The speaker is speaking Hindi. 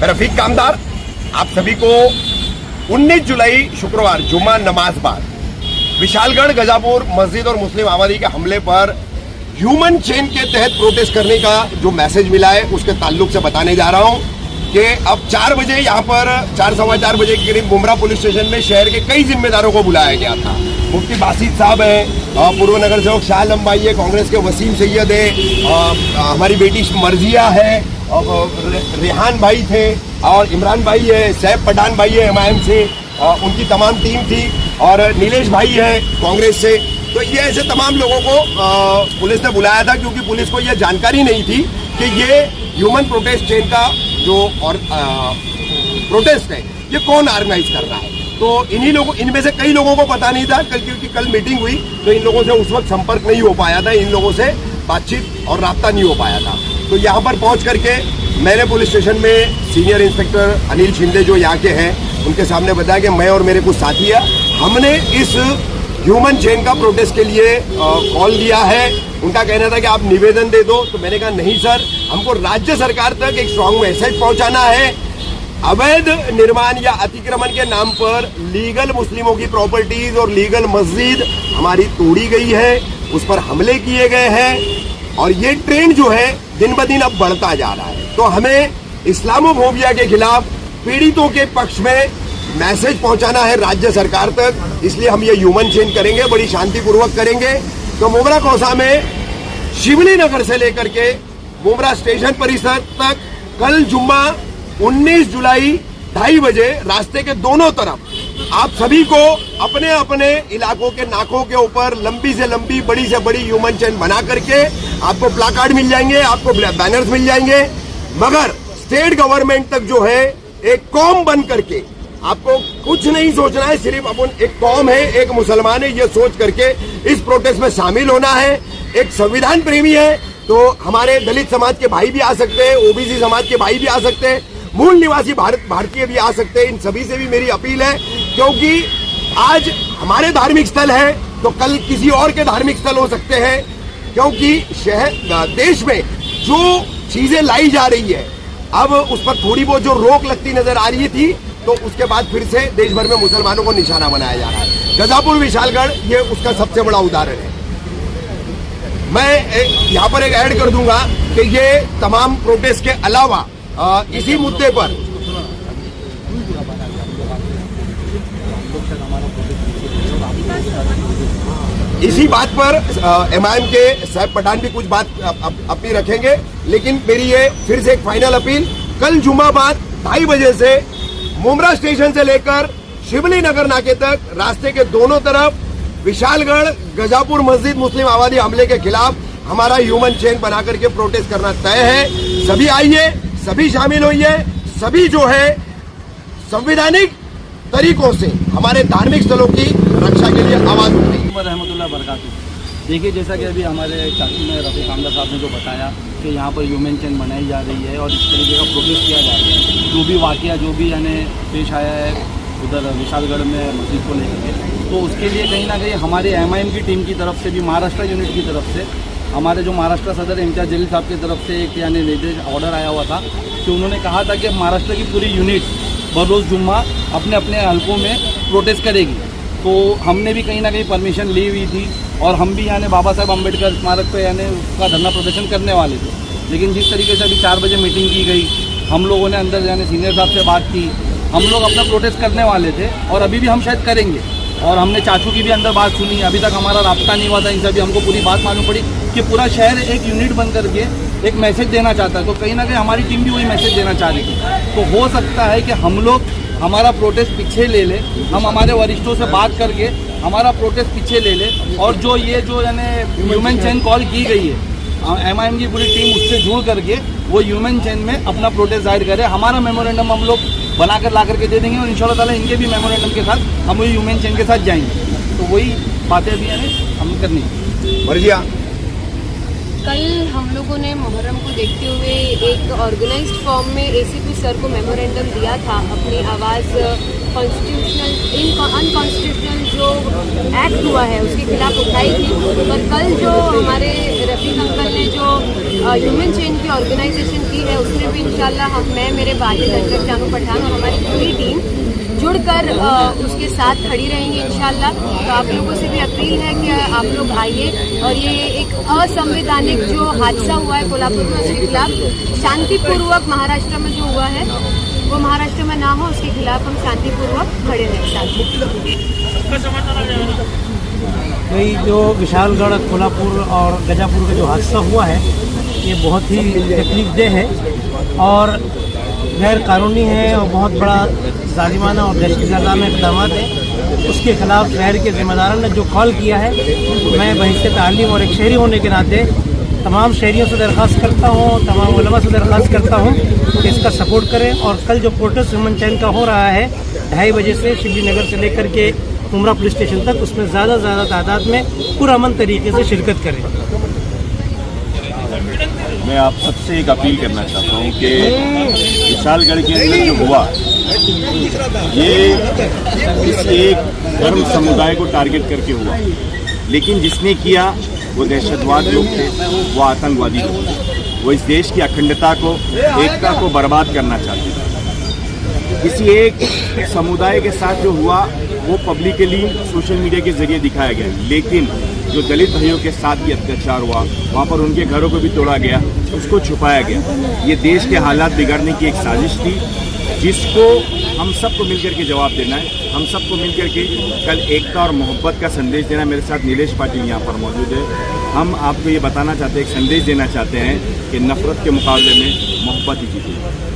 रफीक कामदार आप सभी को 19 जुलाई शुक्रवार जुम्मा नमाज बाद विशालगढ़ गजापुर मस्जिद और मुस्लिम आबादी के हमले पर ह्यूमन चेन के तहत प्रोटेस्ट करने का जो मैसेज मिला है उसके ताल्लुक से बताने जा रहा हूं कि अब 4 बजे यहाँ पर 4-4:15 बजे के करीब मुमरा पुलिस स्टेशन में शहर के कई जिम्मेदारों को बुलाया गया था। मुफ्ती बासित साहब हैं, पूर्व नगर सेवक शाह आलम भाई है, कांग्रेस के वसीम सैयद है, हमारी बेटी मर्जिया है, रेहान भाई थे और इमरान भाई है, सैफ पठान भाई है MIM से, उनकी तमाम टीम थी और नीलेश भाई है कांग्रेस से। तो ये ऐसे तमाम लोगों को पुलिस ने बुलाया था क्योंकि पुलिस को यह जानकारी नहीं थी कि ये ह्यूमन प्रोटेस्ट चेन का जो और प्रोटेस्ट है ये कौन ऑर्गेनाइज कर रहा है। तो इनमें से कई लोगों को पता नहीं था क्योंकि कल मीटिंग हुई तो इन लोगों से उस वक्त संपर्क नहीं हो पाया था, इन लोगों से बातचीत और राब्ता नहीं हो पाया था। तो यहाँ पर पहुँच करके मैंने पुलिस स्टेशन में सीनियर इंस्पेक्टर अनिल शिंदे जो यहाँ के हैं उनके सामने बताया कि मैं और मेरे कुछ साथी है, हमने इस ह्यूमन चेन का प्रोटेस्ट के लिए कॉल दिया है। उनका कहना था कि आप निवेदन दे दो, तो मैंने कहा नहीं सर, हमको राज्य सरकार तक एक स्ट्रॉन्ग मैसेज पहुंचाना है। अवैध निर्माण या अतिक्रमण के नाम पर लीगल मुस्लिमों की प्रॉपर्टीज और लीगल मस्जिद हमारी तोड़ी गई है, उस पर हमले किए गए हैं और ये ट्रेंड जो है दिन ब दिन अब बढ़ता जा रहा है। तो हमें इस्लामोफोबिया के खिलाफ पीड़ितों के पक्ष में मैसेज पहुंचाना है राज्य सरकार तक, इसलिए हम ये ह्यूमन चेन करेंगे, बड़ी शांतिपूर्वक करेंगे। तो मुमरा कौसा में शिवली नगर से लेकर के मुमरा स्टेशन परिसर तक कल जुम्मा 19 जुलाई 2:30 बजे रास्ते के दोनों तरफ आप सभी को अपने अपने इलाकों के नाकों के ऊपर लंबी से लंबी बड़ी से बड़ी ह्यूमन चेन बना करके आपको प्लाकार्ड मिल जाएंगे, आपको बैनर्स मिल जाएंगे। मगर स्टेट गवर्नमेंट तक जो है एक कौम बन करके आपको कुछ नहीं सोचना है, सिर्फ अपन एक कौम है, एक मुसलमान है, ये सोच करके इस प्रोटेस्ट में शामिल होना है। एक संविधान प्रेमी है तो हमारे दलित समाज के भाई भी आ सकते हैं, OBC समाज के भाई भी आ सकते हैं, मूल निवासी भारतीय भी आ सकते हैं। इन सभी से भी मेरी अपील है क्योंकि आज हमारे धार्मिक स्थल है तो कल किसी और के धार्मिक स्थल हो सकते हैं, क्योंकि देश में जो चीजें लाई जा रही है अब उस पर थोड़ी बहुत जो रोक लगती नजर आ रही थी तो उसके बाद फिर से देश भर में मुसलमानों को निशाना बनाया जा रहा है। गजापुर विशालगढ़ ये उसका सबसे बड़ा उदाहरण है। मैं यहाँ पर एक ऐड कर दूंगा कि ये तमाम प्रोटेस्ट के अलावा इसी मुद्दे पर इसी बात पर MIM के सैफ पठान भी कुछ बात अपनी रखेंगे, लेकिन मेरी ये फिर से एक फाइनल अपील, कल जुम्मा बाद 2:30 बजे से मुमरा स्टेशन से लेकर शिवली नगर नाके तक रास्ते के दोनों तरफ विशालगढ़ गजापुर मस्जिद मुस्लिम आबादी हमले के खिलाफ हमारा ह्यूमन चेन बना करके प्रोटेस्ट करना तय है। सभी आइए, सभी शामिल होइए, सभी जो है संवैधानिक तरीकों से हमारे धार्मिक स्थलों की रक्षा के लिए आवाज उठाइए। रहमतुल्लाह बरकातुहू। देखिए, जैसा कि अभी हमारे चाची में रफीक कामदार साहब ने जो बताया कि यहाँ पर ह्यूमन चेन बनाई जा रही है और इस तरीके का प्रोटेस्ट किया जा रहा है, जो भी वाकया जो भी यानी पेश आया है उधर विशालगढ़ में मस्जिद को लेकर के, तो उसके लिए कहीं ना कहीं हमारे MIM की टीम की तरफ से भी, महाराष्ट्र यूनिट की तरफ से, हमारे जो महाराष्ट्र सदर इम्तियाज जलील साहब की तरफ से एक यानी निर्देश ऑर्डर आया हुआ था कि उन्होंने कहा था कि महाराष्ट्र की पूरी यूनिट बरोज़ जुम्मा अपने अपने हल्कों में प्रोटेस्ट करेगी। तो हमने भी कहीं ना कहीं परमिशन ली हुई थी और हम भी यानी बाबा साहेब अम्बेडकर स्मारक पे यानी उसका धरना प्रदर्शन करने वाले थे। लेकिन जिस तरीके से अभी 4 बजे मीटिंग की गई, हम लोगों ने अंदर यानी सीनियर साहब से बात की, हम लोग अपना प्रोटेस्ट करने वाले थे और अभी भी हम शायद करेंगे। और हमने चाचू की भी अंदर बात सुनी, अभी तक हमारा राब्ता नहीं हुआ था इनसे, अभी हमको पूरी बात मालूम पड़ी कि पूरा शहर एक यूनिट बन करके एक मैसेज देना चाहता है। तो कहीं ना कहीं हमारी टीम भी वही मैसेज देना चाह रही थी। तो हो सकता है कि हम लोग हमारा प्रोटेस्ट पीछे ले ले, हम हमारे वरिष्ठों से बात करके हमारा प्रोटेस्ट पीछे ले ले और जो ये जो यानी ह्यूमन चेन कॉल की गई है MIM की पूरी टीम उससे जुड़ करके वो ह्यूमन चेन में अपना प्रोटेस्ट जाहिर करे। हमारा मेमोरेंडम हम लोग बनाकर ला करके दे देंगे और इंशाल्लाह ताला इनके भी मेमोरेंडम के साथ हम वही ह्यूमन चेन के साथ जाएंगे। तो वही बातें भी यानी हम करनी है। कल हम लोगों ने मुहर्रम को देखते हुए एक ऑर्गेनाइज्ड फॉर्म में ACP सर को मेमोरेंडम दिया था अपनी आवाज़ अनकॉन्स्टिट्यूशनल जो एक्ट हुआ है उसके खिलाफ उठाई थी। पर कल जो हमारे रफ़ीक अंकल ने जो ह्यूमन चेन की ऑर्गेनाइजेशन की है उसमें भी इंशाल्लाह मैं, मेरे भाई दशरथ जानू पठान और हमारी पूरी टीम जुड़कर उसके साथ खड़ी रहेंगी इंशाल्लाह। तो आप लोगों से भी अपील है कि आप लोग आइए और ये एक असंवैधानिक जो हादसा हुआ है कोल्हापुर में उसके खिलाफ शांतिपूर्वक महाराष्ट्र में जो हुआ है वो महाराष्ट्र में ना हो, उसके खिलाफ हम शांतिपूर्वक खड़े रहें साथ। भाई जो विशालगढ़, कोल्हापुर और गजापुर का जो हादसा हुआ है ये बहुत ही तकलीफदेह है और गैर कानूनी है और बहुत बड़ा जालिमाना और दहशतगर्दाना इक़दाम है। उसके खिलाफ शहर के ज़िम्मेदारों ने जो कॉल किया है, मैं बहैसियत तालीम और एक शहरी होने के नाते तमाम शहरियों से दरख्वास्त करता हूँ, तमाम उलमा से दरख्वास्त करता हूँ कि इसका सपोर्ट करें। और कल जो प्रोटेस्ट ह्यूमन चैन का हो रहा है 2:30 बजे से शिवजी नगर से लेकर के उमरा पुलिस स्टेशन तक, उसमें ज़्यादा से ज़्यादा तादाद में पुरअमन तरीके से शिरकत करें। मैं आप सबसे एक अपील करना चाहता हूँ कि विशालगढ़ के अंदर जो हुआ ये किसी एक धर्म समुदाय को टारगेट करके हुआ, लेकिन जिसने किया वो दहशतवाद लोग थे, वो आतंकवादी लोग थे, वो इस देश की अखंडता को, एकता को बर्बाद करना चाहते थे। किसी एक समुदाय के साथ जो हुआ वो पब्लिकली सोशल मीडिया के जरिए दिखाया गया, लेकिन जो दलित भाइयों के साथ भी अत्याचार हुआ, वहाँ पर उनके घरों को भी तोड़ा गया, उसको छुपाया गया। ये देश के हालात बिगाड़ने की एक साजिश थी जिसको हम सबको मिलकर के जवाब देना है। हम सबको मिलकर के कल एकता और मोहब्बत का संदेश देना है। मेरे साथ नीलेश पाटिल यहाँ पर मौजूद है। हम आपको ये बताना चाहते हैं, एक संदेश देना चाहते हैं कि नफरत के मुकाबले में मोहब्बत ही जीतेगी।